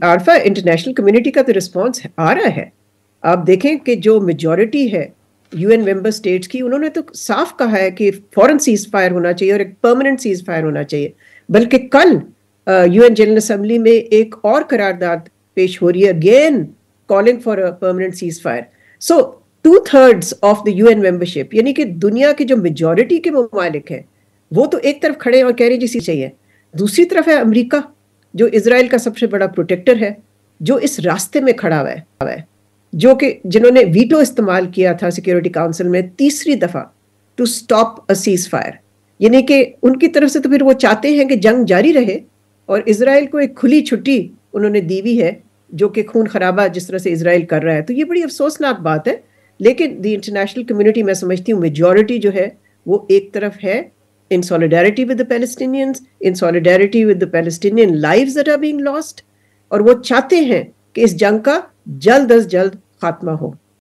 Arifa international community کا تو response آ رہا ہے. آپ دیکھیں کہ جو میجورٹی ہے یو این ممبر اسٹیٹس کی، انہوں نے تو صاف کہا ہے کہ فوراً سیز فائر ہونا چاہیے اور ایک پرماننٹ سیز فائر ہونا چاہیے. بلکہ کل یو این جنرل اسمبلی میں ایک اور قرارداد پیش ہو رہی ہے، again calling for a permanent ceasefire. So 2/3 of the U N membership, یعنی کہ دنیا کے جو میجورٹی کے ممالک ہیں وہ تو ایک طرف کھڑے ہیں اور کہہ رہے ہیں جی سی چاہیے. دوسری طرف ہے امریکہ جو اسرائیل کا سب سے بڑا پروٹیکٹر ہے، جو اس راستے میں کھڑا ہوا ہے، جو کہ جنہوں نے ویٹو استعمال کیا تھا سیکیورٹی کاؤنسل میں تیسری دفعہ to stop a ceasefire. یعنی کہ ان کی طرف سے تو پھر وہ چاہتے ہیں کہ جنگ جاری رہے، اور اسرائیل کو ایک کھلی چھٹی انہوں نے دی ہوئی ہے جو کہ خون خرابہ جس طرح سے اسرائیل کر رہا ہے. تو یہ بڑی افسوسناک بات ہے. لیکن دی انٹرنیشنل کمیونٹی میں سمجھتی ہوں میجورٹی جو ہے وہ ایک طرف ہے in solidarity with the Palestinians, in solidarity with the Palestinian lives that are being lost, اور وہ چاہتے ہیں کہ اس جنگ کا جلد از جلد خاتمہ ہو.